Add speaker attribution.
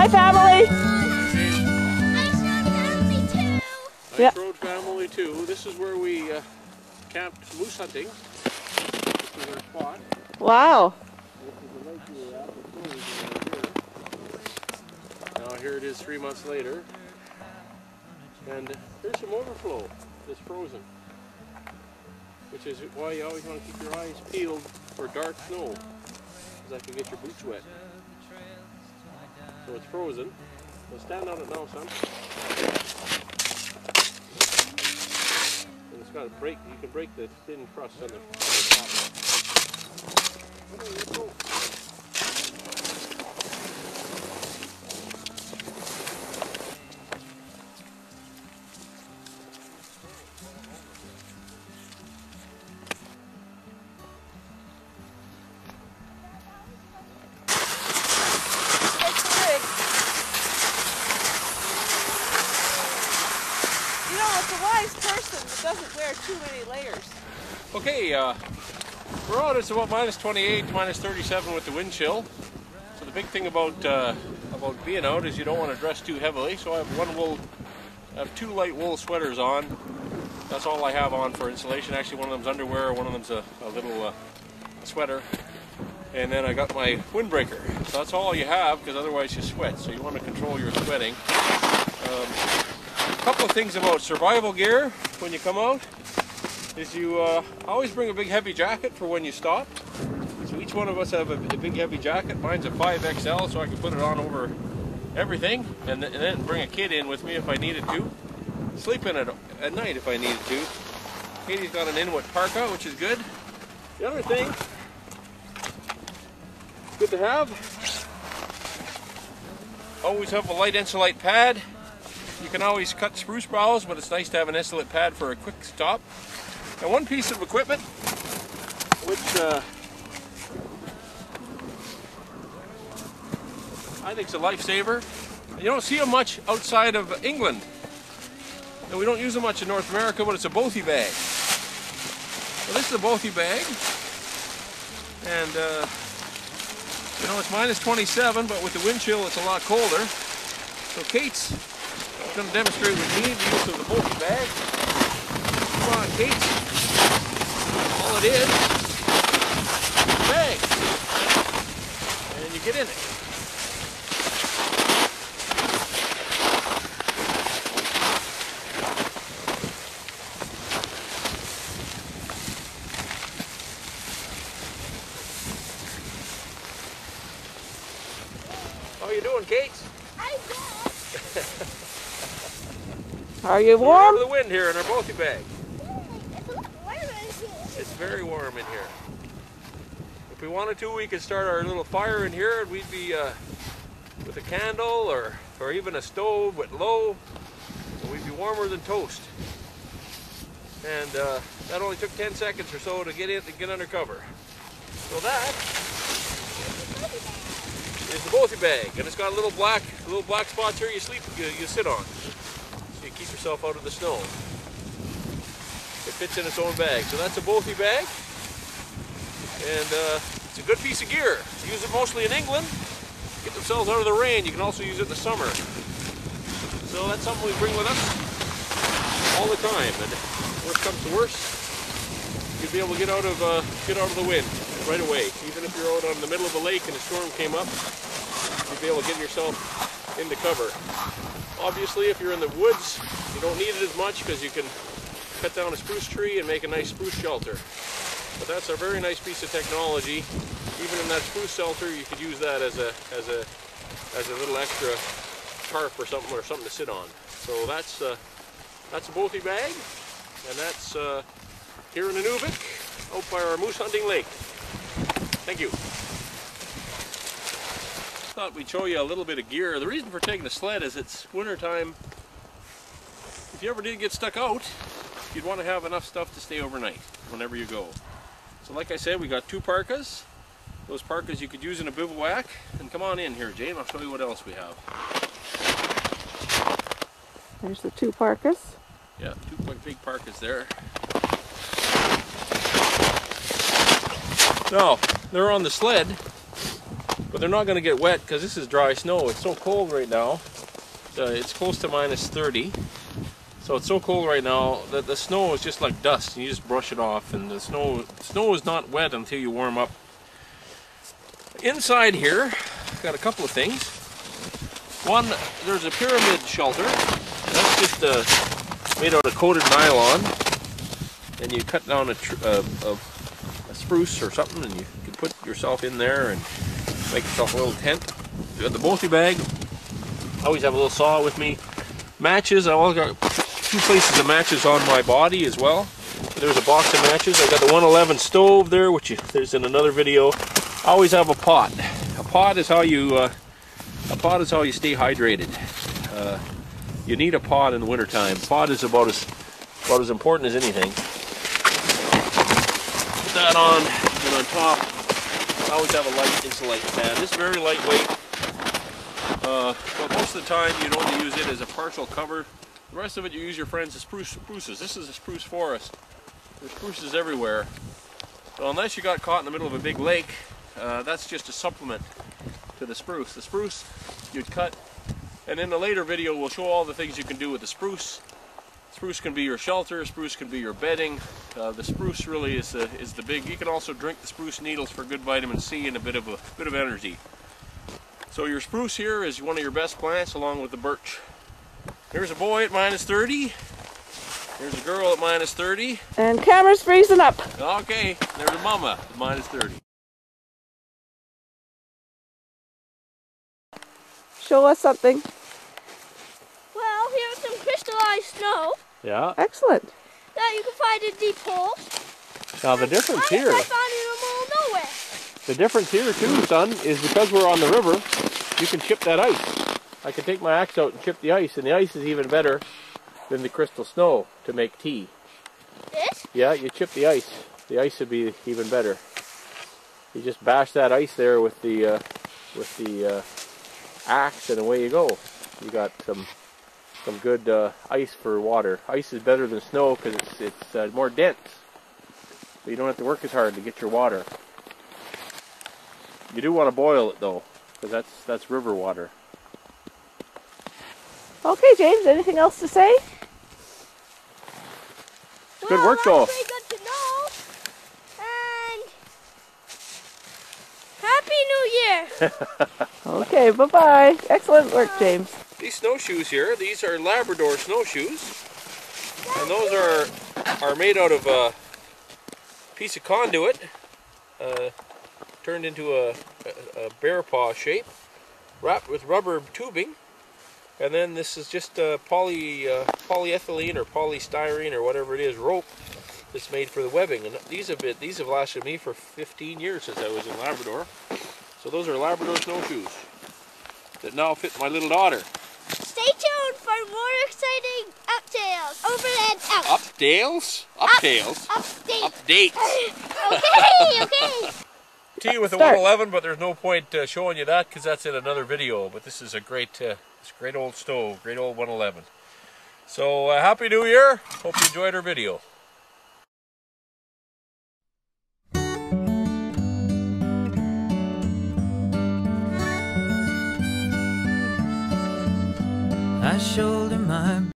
Speaker 1: Hi, family.
Speaker 2: Ice Road family too. This is where we camped moose hunting. This is our spot.
Speaker 1: Wow.
Speaker 2: This is the lake we were at. The snow is here. Now here it is 3 months later. And here's some overflow that's frozen. Which is why you always want to keep your eyes peeled for dark snow. Because that can get your boots wet. So it's frozen. So stand on it now, son. And it's got a break. You can break the thin crust on the top.
Speaker 1: Doesn't wear too many layers.
Speaker 2: Okay, we're out. It's about minus 28, minus 37 with the wind chill. So the big thing about being out is you don't want to dress too heavily. So I have two light wool sweaters on. That's all I have on for insulation. Actually, one of them's underwear, one of them's a little sweater, and then I got my windbreaker. So that's all you have, because otherwise you sweat. So you want to control your sweating. A couple of things about survival gear when you come out is you always bring a big heavy jacket for when you stop. So each one of us have a big heavy jacket. Mine's a 5XL, so I can put it on over everything, and then bring a kid in with me if I needed to. Sleep in it at night if I needed to. Katie's got an Inuit parka, which is good. The other thing, good to have, always have a light insulate pad. You can always cut spruce boughs, but it's nice to have an insulate pad for a quick stop. And one piece of equipment, which I think is a lifesaver. You don't see them much outside of England. And we don't use them much in North America, but it's a Bothy bag. So this is a Bothy bag. And, you know, it's minus 27, but with the wind chill, it's a lot colder. So Kate's going to demonstrate with me the use of the Bothy bag. Come on, Kate. All it is a bag. And you get in it. How you doing, Kate?
Speaker 3: I'm good.
Speaker 1: Are you warm?
Speaker 2: We're out of the wind here in our Bothy bag.
Speaker 3: It's a little warm in here.
Speaker 2: It's very warm in here. If we wanted to, we could start our little fire in here, and we'd be with a candle or even a stove with low, and we'd be warmer than toast. And that only took 10 seconds or so to get under cover. So that is the Bothy bag, and it's got little black spots here you sit on. You keep yourself out of the snow. It fits in its own bag. So that's a Bothy bag. And it's a good piece of gear. They use it mostly in England. Get themselves out of the rain. You can also use it in the summer. So that's something we bring with us all the time. And worst comes to worst, you'll be able to get out of the wind right away. Even if you're out on the middle of a lake and a storm came up, you'll be able to get yourself into cover. Obviously, if you're in the woods, you don't need it as much because you can cut down a spruce tree and make a nice spruce shelter. But that's a very nice piece of technology. Even in that spruce shelter, you could use that as a little extra tarp or something to sit on. So that's a Bothy bag, and that's here in Inuvik, out by our moose hunting lake. Thank you. Thought we'd show you a little bit of gear. The reason for taking the sled is it's winter time. If you ever did get stuck out, you'd want to have enough stuff to stay overnight whenever you go. So like I said, we got 2 parkas. Those parkas you could use in a bivouac. And come on in here, Jane, I'll show you what else we have.
Speaker 1: There's the 2 parkas.
Speaker 2: Yeah, 2 quite big parkas there. Now, they're on the sled. but they're not going to get wet because this is dry snow. It's so cold right now. It's close to minus 30. So it's so cold right now that the snow is just like dust. You just brush it off, and the snow is not wet until you warm up. Inside here, I've got a couple of things. One, there's a pyramid shelter. That's just made out of coated nylon, and you cut down a spruce or something, and you can put yourself in there and make yourself a little tent. You got the Bothy Bag. I always have a little saw with me. Matches. I always got 2 places of matches on my body as well. There's a box of matches. I got the 111 stove there, which there's in another video. I always have a pot. A pot is how you stay hydrated. You need a pot in the wintertime. Pot is about as important as anything. Put that on, and on top, I always have a light insulating fan. This is very lightweight. But most of the time, you'd only use it as a partial cover. The rest of it, you use your friends as spruces. This is a spruce forest. There's spruces everywhere. So unless you got caught in the middle of a big lake, that's just a supplement to the spruce. The spruce you'd cut, and in a later video we'll show all the things you can do with the spruce. Spruce can be your shelter, spruce can be your bedding. The spruce really is the big. You can also drink the spruce needles for good vitamin C and a bit of energy. So your spruce here is one of your best plants, along with the birch. Here's a boy at minus 30. Here's a girl at minus 30.
Speaker 1: And camera's freezing up.
Speaker 2: Okay, there's a mama at minus 30.
Speaker 1: Show us something.
Speaker 3: Well, here's some crystallized snow
Speaker 2: Yeah.
Speaker 1: Excellent.
Speaker 3: that you can find in deep holes.
Speaker 2: Now the difference here,
Speaker 3: I found it in the middle of nowhere.
Speaker 2: the difference here too, son, is because we're on the river, you can chip that ice. I can take my axe out and chip the ice, and the ice is even better than the crystal snow to make tea.
Speaker 3: This?
Speaker 2: Yeah, you chip the ice. The ice would be even better. You just bash that ice there with the axe, and away you go. You got some good ice for water. Ice is better than snow because it's more dense, so you don't have to work as hard to get your water. You do want to boil it though, because that's river water.
Speaker 1: Okay, James, anything else to say?
Speaker 2: Good work though.
Speaker 3: That's pretty good to know. And Happy New Year.
Speaker 1: Okay, bye-bye. Excellent work, James.
Speaker 2: These snowshoes here, these are Labrador snowshoes, and those are made out of a piece of conduit turned into a bear paw shape, wrapped with rubber tubing, and then this is just polyethylene or polystyrene or whatever it is rope that's made for the webbing. And these have lasted me for 15 years since I was in Labrador. So those are Labrador snowshoes that now fit my little daughter.
Speaker 3: Stay tuned for more exciting updates. Over and out.
Speaker 2: Updales? Updales?
Speaker 3: Update. Okay.
Speaker 2: Tea with a
Speaker 1: Start.
Speaker 2: 111, but there's no point showing you that because that's in another video. But this is a great old stove, great old 111. So Happy New Year. Hope you enjoyed our video.
Speaker 4: I shoulder my